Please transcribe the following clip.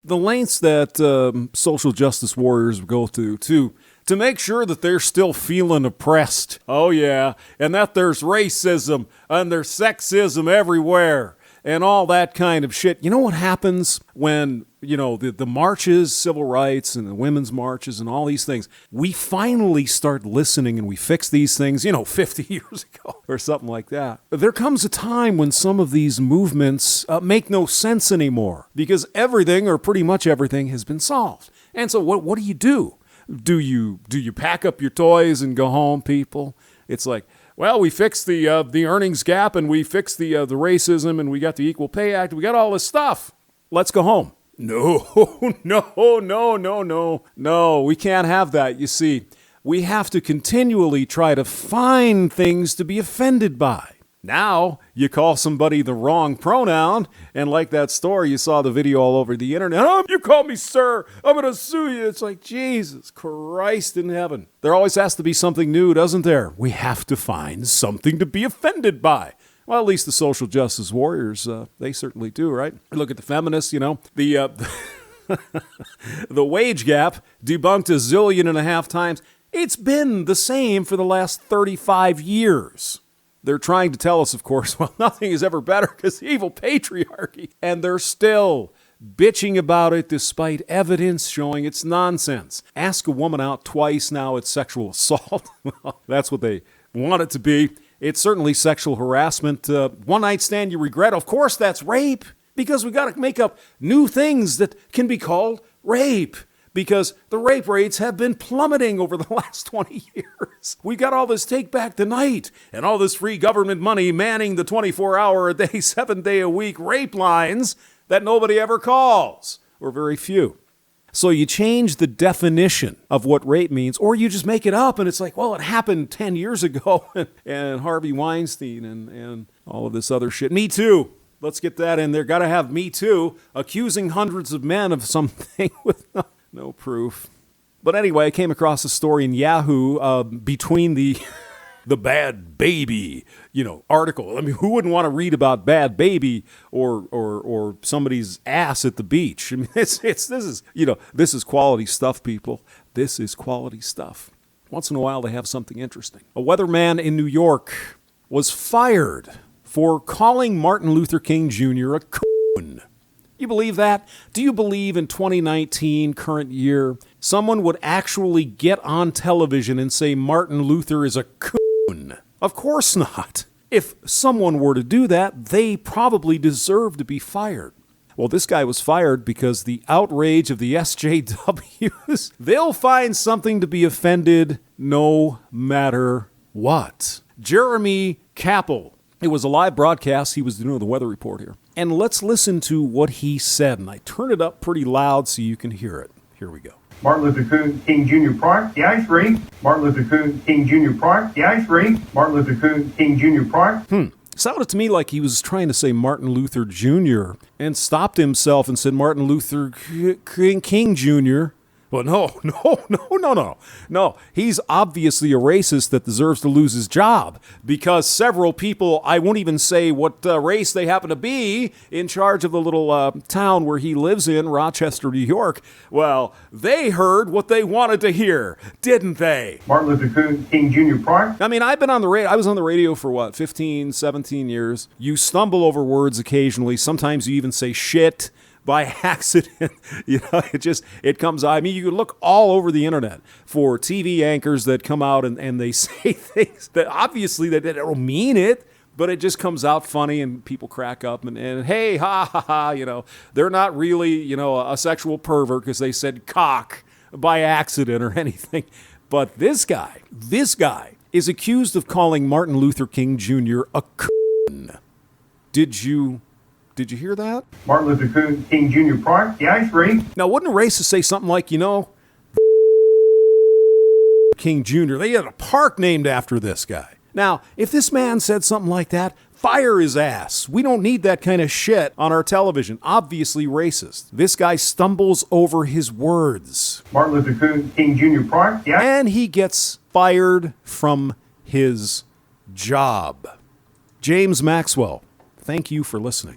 The lengths that social justice warriors go to make sure that they're still feeling oppressed. Oh, yeah. And that there's racism and there's sexism everywhere and all that kind of shit. You know what happens when, the marches, civil rights and the women's marches and all these things, we finally start listening and we fix these things, 50 years ago or something like that. There comes a time when some of these movements make no sense anymore because everything or pretty much everything has been solved. And so what do? Do you pack up your toys and go home, people? It's like, well, we fixed the earnings gap and we fixed the racism and we got the Equal Pay Act. We got all this stuff. Let's go home. No, we can't have that. You see, we have to continually try to find things to be offended by. Now, you call somebody the wrong pronoun, and like that story, you saw the video all over the internet. Oh, you call me sir, I'm going to sue you. It's like, Jesus Christ in heaven. There always has to be something new, doesn't there? We have to find something to be offended by. Well, at least the social justice warriors, they certainly do, right? Look at the feminists, the wage gap debunked 1.5 zillion times. It's been the same for the last 35 years. They're trying to tell us, of course, well, nothing is ever better because evil patriarchy. And they're still bitching about it despite evidence showing it's nonsense. Ask a woman out twice now, it's sexual assault. Well, that's what they want it to be. It's certainly sexual harassment. One night stand you regret, of course that's rape. Because we got to make up new things that can be called rape. Because the rape rates have been plummeting over the last 20 years. We got all this take back tonight and all this free government money manning the 24-hour-a-day, 7-day-a-week rape lines that nobody ever calls, or very few. So you change the definition of what rape means, or you just make it up and it's like, well, it happened 10 years ago and Harvey Weinstein and all of this other shit. Me Too. Let's get that in there. Got to have Me Too, accusing hundreds of men of something with no proof. But anyway, I came across a story in Yahoo between the Bad Baby, article. I mean, who wouldn't want to read about Bad Baby or somebody's ass at the beach? I mean, this is quality stuff, people. This is quality stuff. Once in a while, they have something interesting. A weatherman in New York was fired for calling Martin Luther King Jr. a coon. You believe that? Do you believe in 2019, current year, someone would actually get on television and say Martin Luther is a coon? Of course not. If someone were to do that, they probably deserve to be fired. Well, this guy was fired because the outrage of the SJWs, they'll find something to be offended no matter what. Jeremy Kappell. It was a live broadcast. He was doing the weather report here. And let's listen to what he said. And I turned it up pretty loud so you can hear it. Here we go. Martin Luther King Jr. Park, the ice rink. Martin Luther King Jr. Park, the ice rink. Martin Luther King Jr. Park. Sounded to me like he was trying to say Martin Luther Jr. and stopped himself and said Martin Luther King Jr. Well, no. He's obviously a racist that deserves to lose his job because several people, I won't even say what race they happen to be, in charge of the little town where he lives in, Rochester, New York, well, they heard what they wanted to hear, didn't they? Martin Luther King Jr. Park. I mean, I was on the radio for 15, 17 years. You stumble over words occasionally. Sometimes you even say shit by accident. It comes out. I mean, you can look all over the internet for TV anchors that come out and they say things that obviously they don't mean it, but it just comes out funny and people crack up and hey, ha, ha, ha, they're not really, a sexual pervert because they said cock by accident or anything. But this guy is accused of calling Martin Luther King Jr. a coon. Did you hear that? Martin Luther King Jr. Park, the ice rink. Now, wouldn't a racist say something like, King Jr., they had a park named after this guy. Now, if this man said something like that, fire his ass. We don't need that kind of shit on our television. Obviously racist. This guy stumbles over his words. Martin Luther King Jr. Park, yeah. And he gets fired from his job. James Maxwell, thank you for listening.